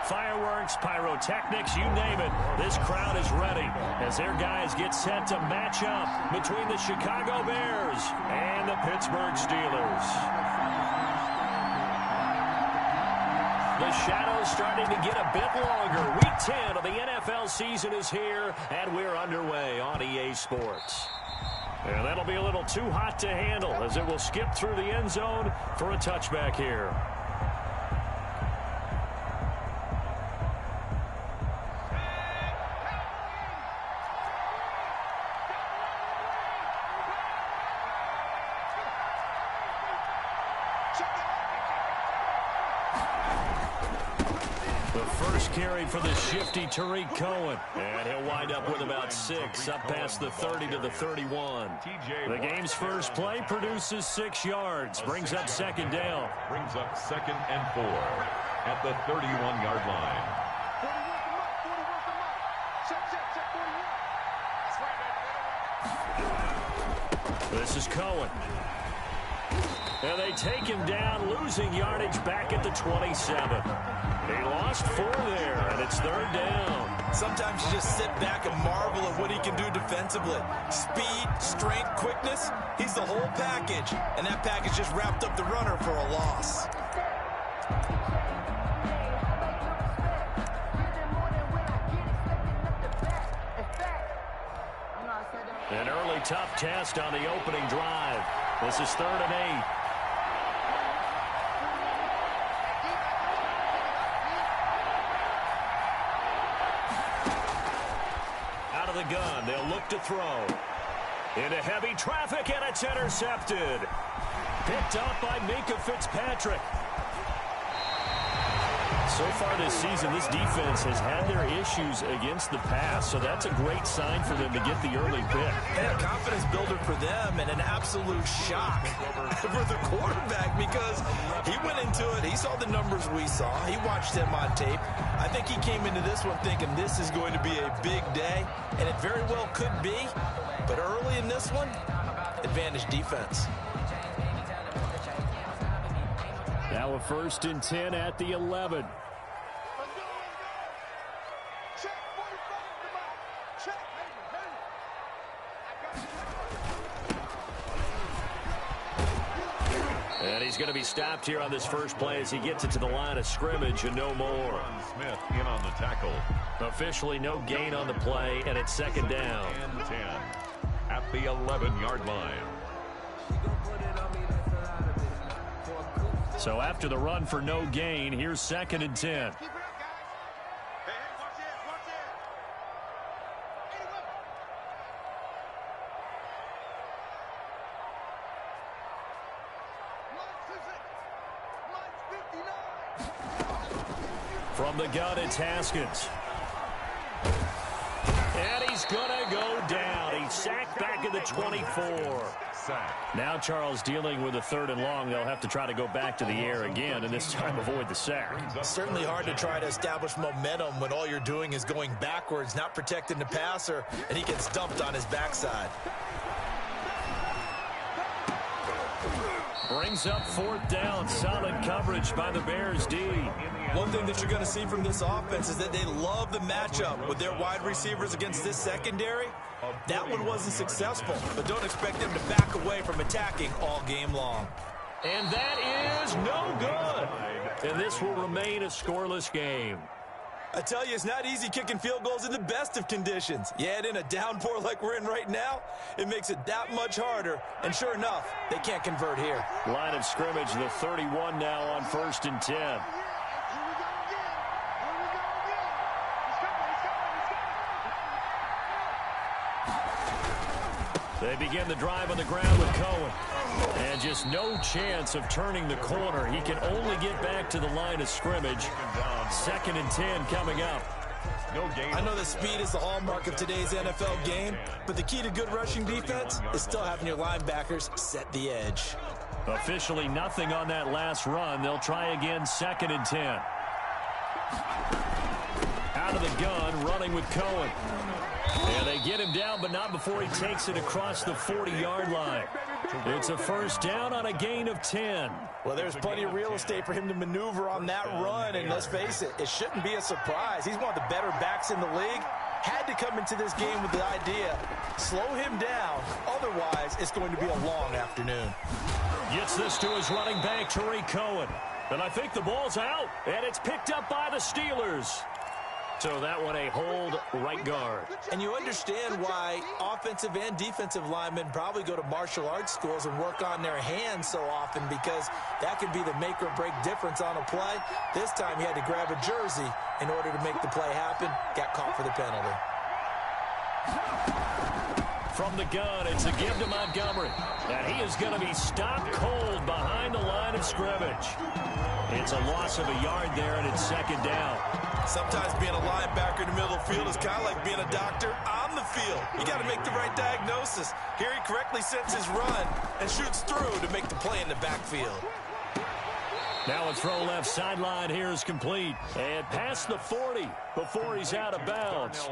fireworks, pyrotechnics, you name it. This crowd is ready as their guys get set to match up between the Chicago Bears and the Pittsburgh Steelers. The shadow's starting to get a bit longer. Week 10 of the NFL season is here, and we're underway on EA Sports. And that'll be a little too hot to handle as it will skip through the end zone for a touchback here. Carry for the shifty Tariq Cohen. And he'll wind up with about 6 up past the 30 to the 31. The game's first play produces 6 yards. Brings up second down. Brings up 2nd and 4 at the 31-yard line. This is Cohen. And they take him down, losing yardage back at the 27. He lost 4 there, and it's 3rd down. Sometimes you just sit back and marvel at what he can do defensively. Speed, strength, quickness, he's the whole package. And that package just wrapped up the runner for a loss. An early tough test on the opening drive. This is 3rd and 8. The gun, they'll look to throw. Into heavy traffic, and it's intercepted. Picked up by Minkah Fitzpatrick. So far this season, this defense has had their issues against the pass, so that's a great sign for them to get the early pick. And a confidence builder for them, and an absolute shock for the quarterback because he went into it. He saw the numbers we saw. He watched him on tape. I think he came into this one thinking this is going to be a big day, and it very well could be. But early in this one, advantage defense. Now a 1st and 10 at the 11. And he's going to be stopped here on this first play as he gets it to the line of scrimmage and no more. Smith in on the tackle. Officially no gain on the play, and it's 2nd down. And 10 at the 11-yard line. So after the run for no gain, here's 2nd and 10. From the gun, it's Haskins. And he's going to go down. He's sacked back at the 24. Now Charles dealing with a 3rd and long. They'll have to try to go back to the air again, and this time avoid the sack. Certainly hard to try to establish momentum when all you're doing is going backwards, not protecting the passer, and he gets dumped on his backside. Brings up 4th down. Solid coverage by the Bears D. One thing that you're going to see from this offense is that they love the matchup with their wide receivers against this secondary. That one wasn't successful, but don't expect them to back away from attacking all game long. And that is no good. And this will remain a scoreless game. I tell you, it's not easy kicking field goals in the best of conditions. You add in a downpour like we're in right now, it makes it that much harder. And sure enough, they can't convert here. Line of scrimmage, the 31 now on 1st and 10. They begin the drive on the ground with Cohen. And just no chance of turning the corner. He can only get back to the line of scrimmage. 2nd and 10 coming up. No gain. I know that speed is the hallmark of today's NFL game, but the key to good rushing defense is still having your linebackers set the edge. Officially nothing on that last run. They'll try again, 2nd and 10. Out of the gun, running with Cohen. And they get him down, but not before he takes it across the 40-yard line. It's a first down on a gain of 10. Well, there's plenty of real estate for him to maneuver on that run, and let's face it, it shouldn't be a surprise. He's one of the better backs in the league. Had to come into this game with the idea, slow him down, otherwise it's going to be a long afternoon. Gets this to his running back, Tariq Cohen. And I think the ball's out, and it's picked up by the Steelers. So that one a hold right guard. And you understand why offensive and defensive linemen probably go to martial arts schools and work on their hands so often, because that can be the make or break difference on a play. This time he had to grab a jersey in order to make the play happen. Got caught for the penalty. From the gun, it's a give to Montgomery. And he is going to be stopped cold behind the line of scrimmage. It's a loss of a yard there, and it's second down. Sometimes being a linebacker in the middle of the field is kind of like being a doctor on the field. You got to make the right diagnosis. Here he correctly sets his run and shoots through to make the play in the backfield. Now a throw left sideline here is complete. And past the 40 before he's out of bounds.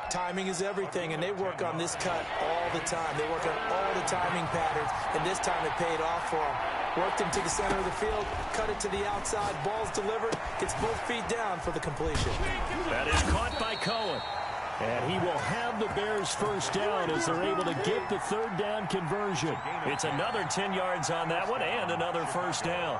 Timing is everything, and they work on this cut all the time. They work on all the timing patterns, and this time it paid off for him. Worked him to the center of the field, cut it to the outside, ball's delivered, gets both feet down for the completion. That is caught by Cohen. And he will have the Bears first down as they're able to get the third down conversion. It's another 10 yards on that one and another first down.